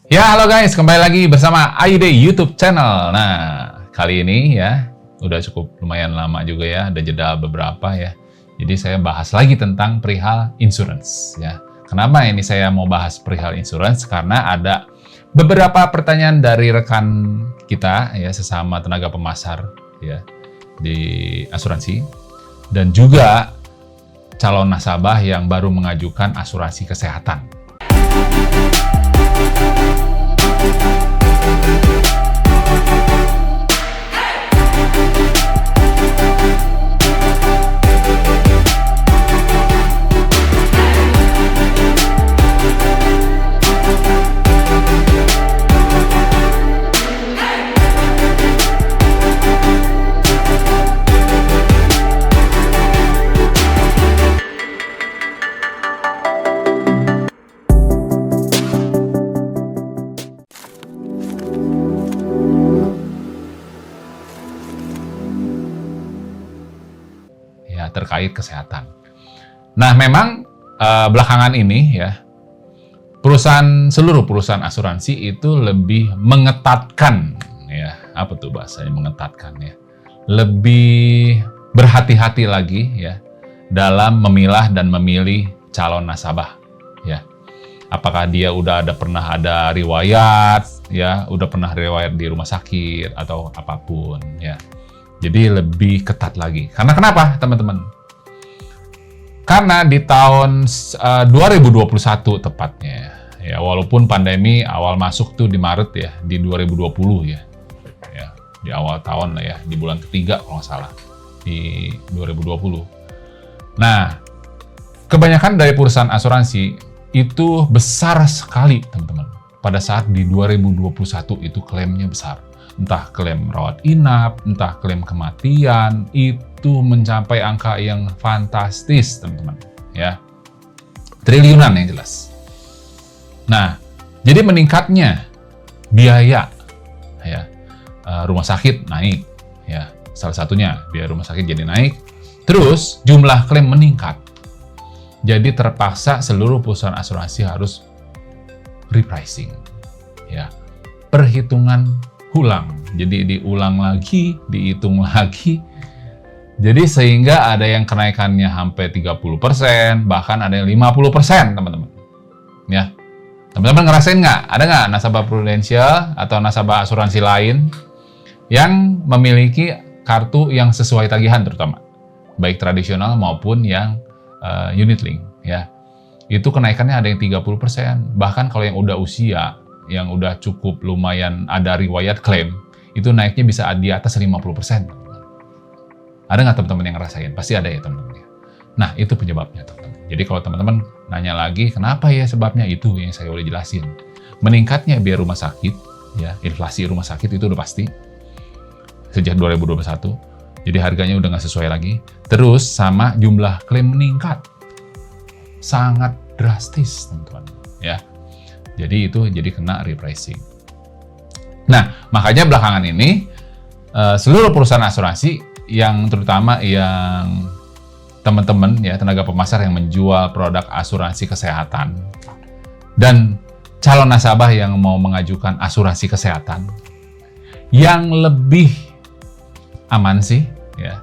Ya, halo guys, kembali lagi bersama AID YouTube channel. Nah, kali ini ya, udah cukup lumayan lama juga ya, ada jeda beberapa ya. Jadi saya bahas lagi tentang perihal insurance ya. Kenapa ini saya mau bahas perihal insurance? Karena ada beberapa pertanyaan dari rekan kita ya, sesama tenaga pemasar ya di asuransi, dan juga calon nasabah yang baru mengajukan asuransi kesehatan. Terkait kesehatan. Nah, memang belakangan ini ya, seluruh perusahaan asuransi itu lebih mengetatkan ya, apa tuh bahasanya mengetatkan ya, lebih berhati-hati lagi ya dalam memilah dan memilih calon nasabah ya. Apakah dia pernah ada riwayat ya, udah pernah riwayat di rumah sakit atau apapun ya. Jadi lebih ketat lagi. Karena kenapa, teman-teman? Karena di tahun 2021 tepatnya, ya walaupun pandemi awal masuk tuh di Maret ya, di 2020 ya, di awal tahun lah ya, di bulan ketiga kalau nggak salah, di 2020. Nah, kebanyakan dari perusahaan asuransi itu besar sekali, teman-teman. Pada saat di 2021 itu klaimnya besar. Entah klaim rawat inap, entah klaim kematian, itu mencapai angka yang fantastis, teman-teman. Ya, triliunan yang jelas. Nah, jadi meningkatnya biaya, ya, rumah sakit naik, ya, salah satunya biaya rumah sakit jadi naik. Terus jumlah klaim meningkat. Jadi terpaksa seluruh perusahaan asuransi harus repricing, ya, perhitungan ulang. Jadi diulang lagi, dihitung lagi. Jadi sehingga ada yang kenaikannya sampai 30%, bahkan ada yang 50%, teman-teman. Ya. Teman-teman ngerasain nggak? Ada nggak nasabah prudensial atau nasabah asuransi lain yang memiliki kartu yang sesuai tagihan terutama, baik tradisional maupun yang unit link, ya. Itu kenaikannya ada yang 30%. Bahkan kalau yang udah usia, yang udah cukup lumayan ada riwayat klaim, itu naiknya bisa di atas 50%. Ada nggak teman-teman yang ngerasain? Pasti ada ya teman-teman. Nah, itu penyebabnya teman-teman. Jadi kalau teman-teman nanya lagi, kenapa ya sebabnya, itu yang saya udah jelasin. Meningkatnya biaya rumah sakit, ya, inflasi rumah sakit itu udah pasti sejak 2021. Jadi harganya udah nggak sesuai lagi. Terus sama jumlah klaim meningkat, sangat drastis, teman-teman. Ya. Jadi itu kena repricing. Nah, makanya belakangan ini seluruh perusahaan asuransi yang terutama yang teman-teman ya, tenaga pemasar yang menjual produk asuransi kesehatan dan calon nasabah yang mau mengajukan asuransi kesehatan yang lebih aman sih ya.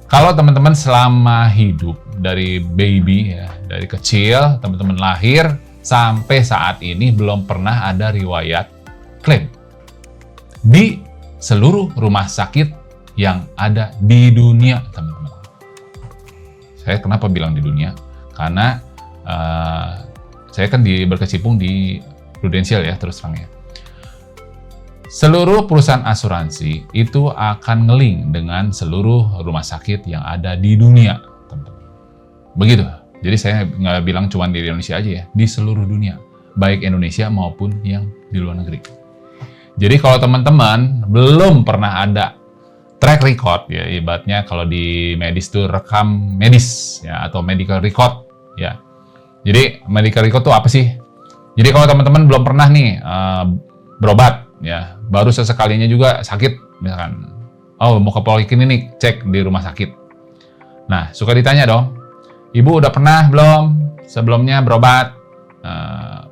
Kalau teman-teman selama hidup dari baby ya, dari kecil teman-teman lahir sampai saat ini belum pernah ada riwayat klaim di seluruh rumah sakit yang ada di dunia, teman-teman. Saya kenapa bilang di dunia? Karena saya kan berkecimpung di prudensial ya, terus terang ya. Seluruh perusahaan asuransi itu akan nge-link dengan seluruh rumah sakit yang ada di dunia, teman-teman. Begitu. Jadi saya nggak bilang cuma di Indonesia aja ya, di seluruh dunia, baik Indonesia maupun yang di luar negeri. Jadi kalau teman-teman belum pernah ada track record ya, ibaratnya kalau di medis itu rekam medis ya, atau medical record ya. Jadi medical record itu apa sih? Jadi kalau teman-teman belum pernah nih berobat ya, baru sesekalinya juga sakit misalkan, oh mau ke poliklinik, cek di rumah sakit. Nah, suka ditanya dong, Ibu udah pernah belum sebelumnya berobat?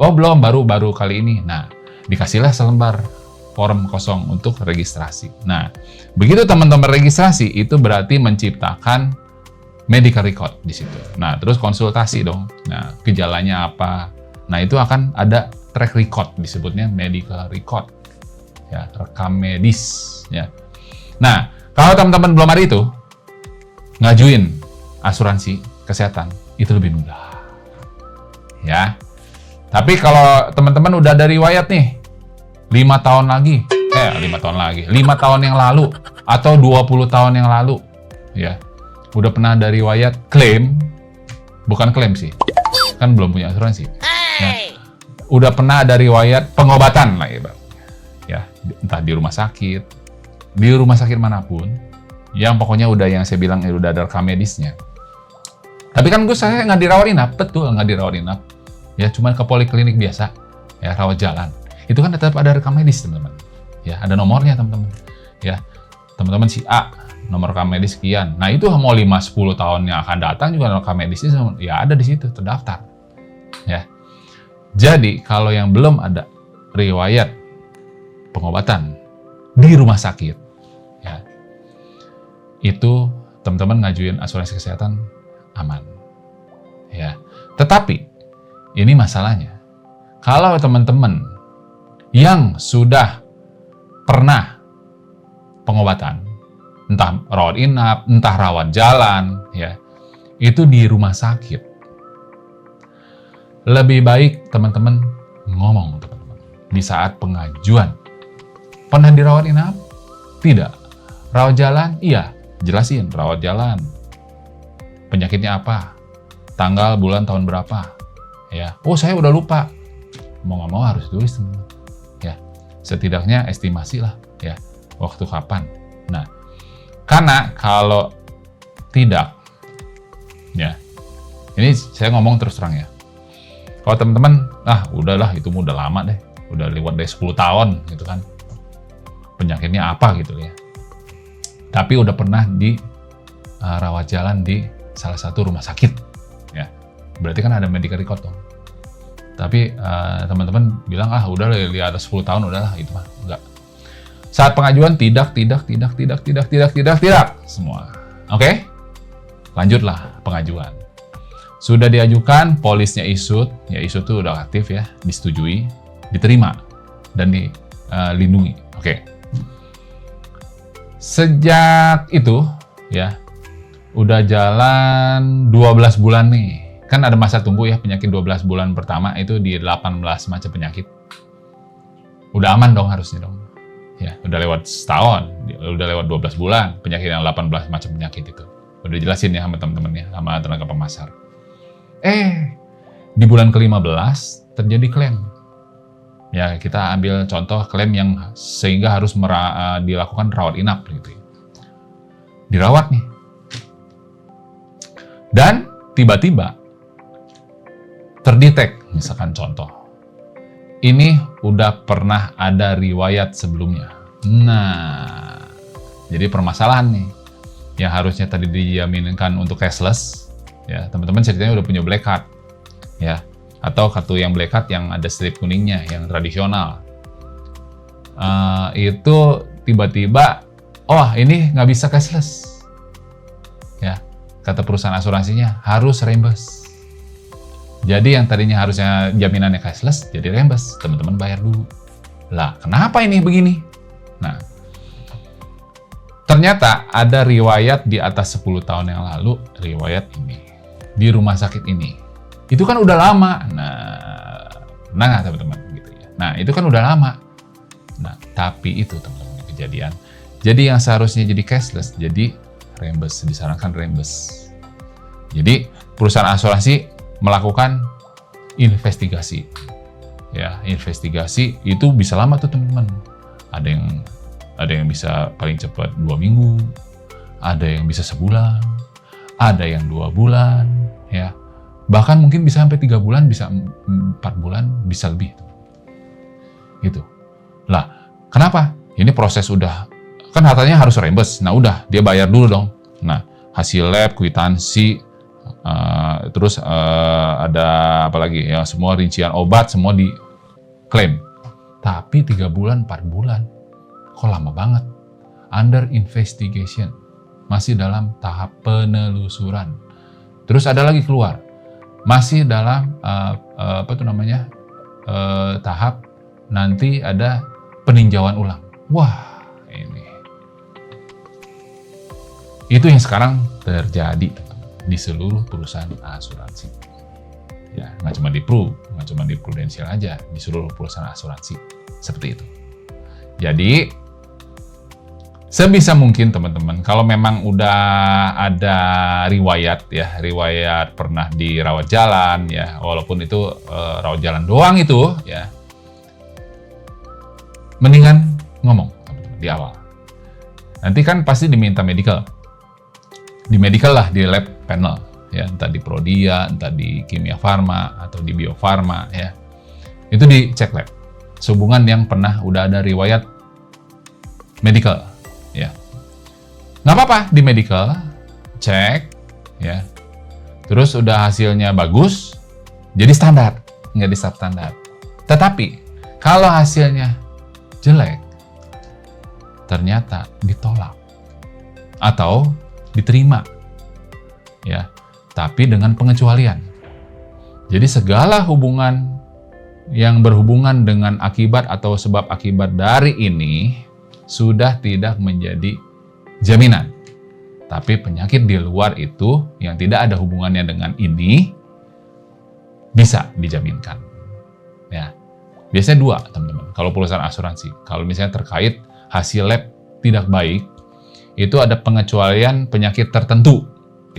Oh belum, baru kali ini. Nah, dikasihlah selembar form kosong untuk registrasi. Nah, begitu teman-teman registrasi, itu berarti menciptakan medical record di situ. Nah, terus konsultasi dong. Nah, gejalanya apa? Nah, itu akan ada track record, disebutnya medical record. Ya, rekam medis. Ya. Nah, kalau teman-teman belum ada itu, ngajuin asuransi kesehatan, itu lebih mudah. Ya. Tapi kalau teman-teman udah ada riwayat nih, 5 tahun yang lalu, atau 20 tahun yang lalu, ya, udah pernah ada riwayat klaim, bukan klaim sih, kan belum punya asuransi. Nah, udah pernah ada riwayat pengobatan lah ya, entah di rumah sakit manapun, yang pokoknya udah yang saya bilang udah ada rekam medisnya. Tapi kan saya nggak dirawat inap, betul nggak dirawat inap, ya cuman ke poliklinik biasa, ya rawat jalan. Itu kan tetap ada rekam medis teman-teman, ya ada nomornya teman-teman, ya teman-teman si A nomor rekam medis sekian. Nah itu mau 5-10 tahun yang akan datang juga rekam medisnya ya ada di situ terdaftar, ya. Jadi kalau yang belum ada riwayat pengobatan di rumah sakit, ya itu teman-teman ngajuin asuransi kesehatan aman, ya. Tetapi ini masalahnya, kalau teman-teman yang sudah pernah pengobatan, entah rawat inap, entah rawat jalan, ya, itu di rumah sakit. Lebih baik teman-teman ngomong di saat pengajuan. Pernah dirawat inap? Tidak. Rawat jalan? Iya. Jelasin rawat jalan. Penyakitnya apa? Tanggal, bulan, tahun berapa? Ya. Oh, saya udah lupa. Mau nggak mau harus tulis teman-teman. Ya. Setidaknya estimasi lah, ya. Waktu kapan. Nah, karena kalau tidak, ya. Ini saya ngomong terus terang ya. Kalau teman-teman, udahlah itu udah lama deh. Udah lewat dari 10 tahun gitu kan. Penyakitnya apa gitu ya. Tapi udah pernah di rawat jalan di salah satu rumah sakit. Ya. Berarti kan ada medical record dong. Tapi teman-teman bilang, udah di atas 10 tahun udahlah itu mah. Enggak. Saat pengajuan tidak semua. Oke? Lanjutlah pengajuan. Sudah diajukan, polisnya isut, ya isut itu udah aktif ya, disetujui, diterima, dan dilindungi. Oke. Sejak itu, ya, udah jalan 12 bulan nih. Kan ada masa tunggu ya, penyakit 12 bulan pertama itu di 18 macam penyakit. Udah aman dong harusnya dong. Ya, udah lewat setahun, udah lewat 12 bulan, penyakit yang 18 macam penyakit itu. Udah jelasin ya sama teman-teman ya, sama tenaga pemasar. Di bulan ke-15 terjadi klaim. Ya, kita ambil contoh klaim yang sehingga harus dilakukan rawat inap gitu. Dirawat nih. Dan tiba-tiba terdetek, misalkan contoh. Ini udah pernah ada riwayat sebelumnya. Nah, jadi permasalahan nih. Yang harusnya tadi dijaminkan untuk cashless, ya teman-teman ceritanya udah punya black card, ya, atau kartu yang black card yang ada strip kuningnya, yang tradisional. Itu tiba-tiba, ini nggak bisa cashless, ya, kata perusahaan asuransinya harus reimburse. Jadi yang tadinya harusnya jaminannya cashless, jadi reimburse, teman-teman bayar dulu. Lah, kenapa ini begini? Nah, ternyata ada riwayat di atas 10 tahun yang lalu, riwayat ini di rumah sakit ini. Itu kan udah lama. Nah teman-teman gitu ya. Nah, itu kan udah lama. Nah, tapi itu teman-teman kejadian. Jadi yang seharusnya jadi cashless, jadi reimburse, disarankan reimburse. Jadi perusahaan asuransi melakukan investigasi. Ya, investigasi itu bisa lama tuh teman-teman. Ada yang bisa paling cepat 2 minggu, ada yang bisa sebulan, ada yang 2 bulan, ya. Bahkan mungkin bisa sampai 3 bulan, bisa 4 bulan, bisa lebih. Gitu. Lah, kenapa? Ini proses udah, kan hartanya harus reimburse. Nah udah, dia bayar dulu dong. Nah, hasil lab, kwitansi, terus ada apa lagi ya, semua rincian obat semua diklaim. Tapi 3 bulan, 4 bulan, kok lama banget? Under investigation, masih dalam tahap penelusuran. Terus ada lagi keluar, masih dalam tahap nanti ada peninjauan ulang. Wah, ini itu yang sekarang terjadi di seluruh perusahaan asuransi. Ya, nggak cuma di Prudential aja, di seluruh perusahaan asuransi seperti itu. Jadi sebisa mungkin teman-teman, kalau memang udah ada riwayat pernah dirawat jalan ya, walaupun itu rawat jalan doang itu ya, mendingan ngomong teman-teman di awal. Nanti kan pasti diminta medical. Di medical lah, di lab panel ya, entah di Prodia, entah di Kimia Farma atau di Bio Farma ya. Itu dicek lab. Sehubungan yang pernah udah ada riwayat medical ya. Nggak apa-apa di medical, cek ya. Terus udah hasilnya bagus, jadi standar, nggak di substandard. Tetapi kalau hasilnya jelek, ternyata ditolak atau diterima ya, tapi dengan pengecualian. Jadi segala hubungan yang berhubungan dengan akibat atau sebab akibat dari ini sudah tidak menjadi jaminan. Tapi penyakit di luar itu yang tidak ada hubungannya dengan ini bisa dijaminkan. Ya. Biasanya 2, teman-teman. Kalau perusahaan asuransi, kalau misalnya terkait hasil lab tidak baik, itu ada pengecualian penyakit tertentu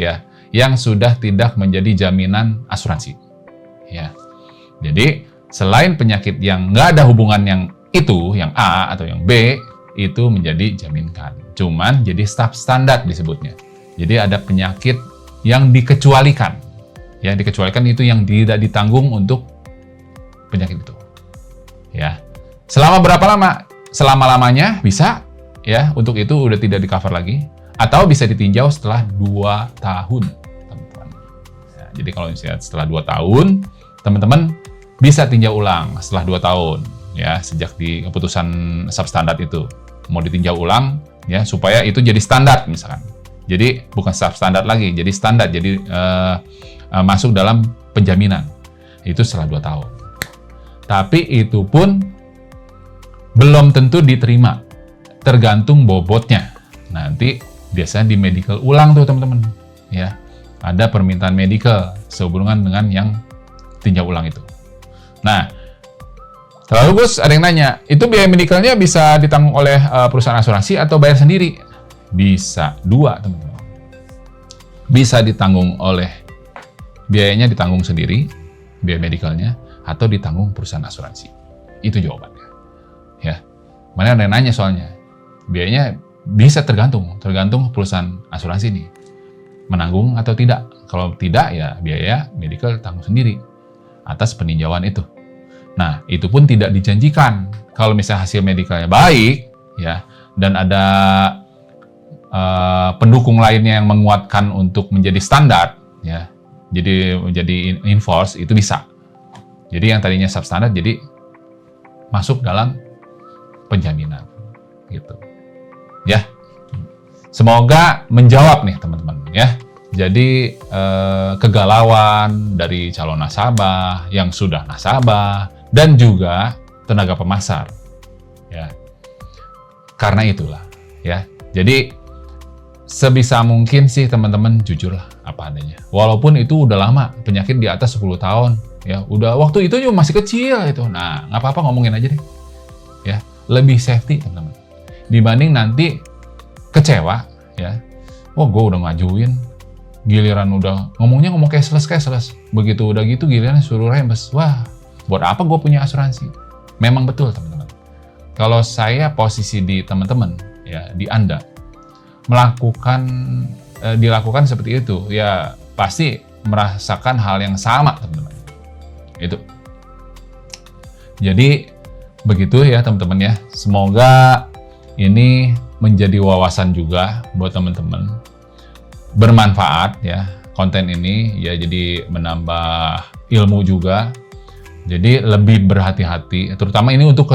ya, yang sudah tidak menjadi jaminan asuransi. Ya. Jadi selain penyakit yang nggak ada hubungan yang itu, yang A atau yang B, itu menjadi jaminkan. Cuman jadi substandard disebutnya. Jadi ada penyakit yang dikecualikan. Yang dikecualikan itu yang tidak ditanggung untuk penyakit itu. Ya. Selama berapa lama? Selama-lamanya bisa ya, untuk itu udah tidak di-cover lagi, atau bisa ditinjau setelah 2 tahun, teman-teman. Ya, jadi kalau misalnya setelah 2 tahun, teman-teman bisa tinjau ulang setelah 2 tahun ya, sejak di keputusan substandard itu. Mau ditinjau ulang ya, supaya itu jadi standar misalkan. Jadi bukan substandard lagi, jadi standar, jadi masuk dalam penjaminan. Itu setelah 2 tahun. Tapi itu pun belum tentu diterima, tergantung bobotnya. Nanti biasanya di medical ulang tuh teman-teman ya, ada permintaan medical sehubungan dengan yang tinjau ulang itu. Nah, terlalu Gus, ada yang nanya, itu biaya medicalnya bisa ditanggung oleh perusahaan asuransi atau bayar sendiri? Bisa 2 teman-teman. Bisa ditanggung oleh, biayanya ditanggung sendiri, biaya medicalnya, atau ditanggung perusahaan asuransi. Itu jawabannya ya. Mana ada yang nanya soalnya, biayanya bisa tergantung perusahaan asuransi ini menanggung atau tidak. Kalau tidak ya biaya medical tanggung sendiri atas peninjauan itu. Nah, itu pun tidak dijanjikan. Kalau misalnya hasil medicalnya baik ya, dan ada pendukung lainnya yang menguatkan untuk menjadi standar ya, jadi menjadi enforce, itu bisa. Jadi yang tadinya substandard jadi masuk dalam penjaminan gitu. Ya, semoga menjawab nih teman-teman ya. Jadi kegalauan dari calon nasabah yang sudah nasabah dan juga tenaga pemasar ya. Karena itulah ya. Jadi sebisa mungkin sih teman-teman jujurlah apa adanya. Walaupun itu udah lama, penyakit di atas 10 tahun ya, udah waktu itu juga masih kecil itu. Nah, nggak apa-apa ngomongin aja deh. Ya, lebih safety teman-teman. Dibanding nanti kecewa ya. Wah, gue udah ngajuin, giliran udah ngomong cashless. Begitu udah gitu giliran suruh rembes. Wah, buat apa gue punya asuransi? Memang betul teman-teman. Kalau saya posisi di teman-teman ya, di Anda dilakukan seperti itu ya, pasti merasakan hal yang sama teman-teman. Itu. Jadi begitu ya teman-teman ya. Semoga ini menjadi wawasan juga buat teman-teman, bermanfaat ya, konten ini ya, jadi menambah ilmu juga. Jadi lebih berhati-hati, terutama ini untuk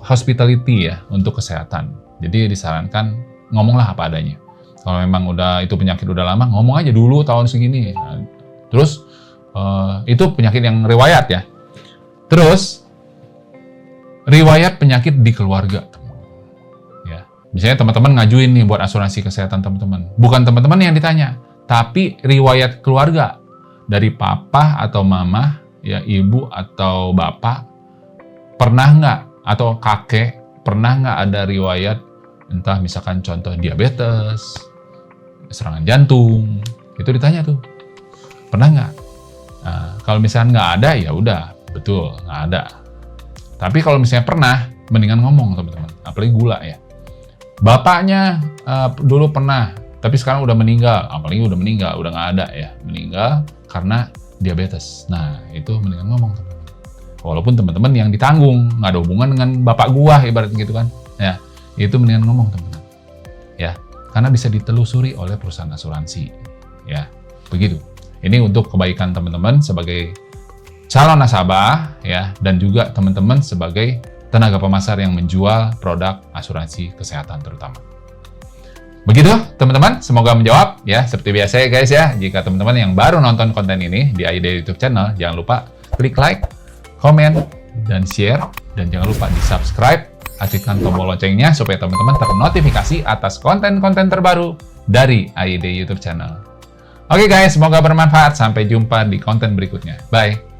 hospitality ya, untuk kesehatan. Jadi disarankan ngomonglah apa adanya. Kalau memang itu penyakit udah lama, ngomong aja dulu tahun segini. Nah, terus itu penyakit yang riwayat ya. Terus riwayat penyakit di keluarga. Ya, misalnya teman-teman ngajuin nih buat asuransi kesehatan teman-teman. Bukan teman-teman yang ditanya, tapi riwayat keluarga dari papa atau mama, ya ibu atau bapak, pernah nggak, atau kakek, pernah nggak ada riwayat, entah misalkan contoh diabetes, serangan jantung, itu ditanya tuh, pernah nggak? Nah, kalau misalnya nggak ada, ya udah, betul, nggak ada. Tapi kalau misalnya pernah, mendingan ngomong teman-teman, apalagi gula ya. Bapaknya dulu pernah, tapi sekarang udah meninggal, apalagi udah meninggal, udah nggak ada ya, meninggal karena diabetes. Nah, itu mendingan ngomong teman-teman. Walaupun teman-teman yang ditanggung, nggak ada hubungan dengan bapak gua, ibaratnya gitu kan. Ya, itu mendingan ngomong teman-teman. Ya, karena bisa ditelusuri oleh perusahaan asuransi. Ya, begitu. Ini untuk kebaikan teman-teman sebagai calon nasabah, ya, dan juga teman-teman sebagai tenaga pemasar yang menjual produk asuransi kesehatan terutama. Begitu teman-teman, semoga menjawab ya. Seperti biasa ya guys ya, jika teman-teman yang baru nonton konten ini di AID YouTube channel, jangan lupa klik like, komen, dan share, dan jangan lupa di subscribe, aktifkan tombol loncengnya supaya teman-teman ternotifikasi atas konten-konten terbaru dari AID YouTube channel. Oke guys, semoga bermanfaat. Sampai jumpa di konten berikutnya. Bye!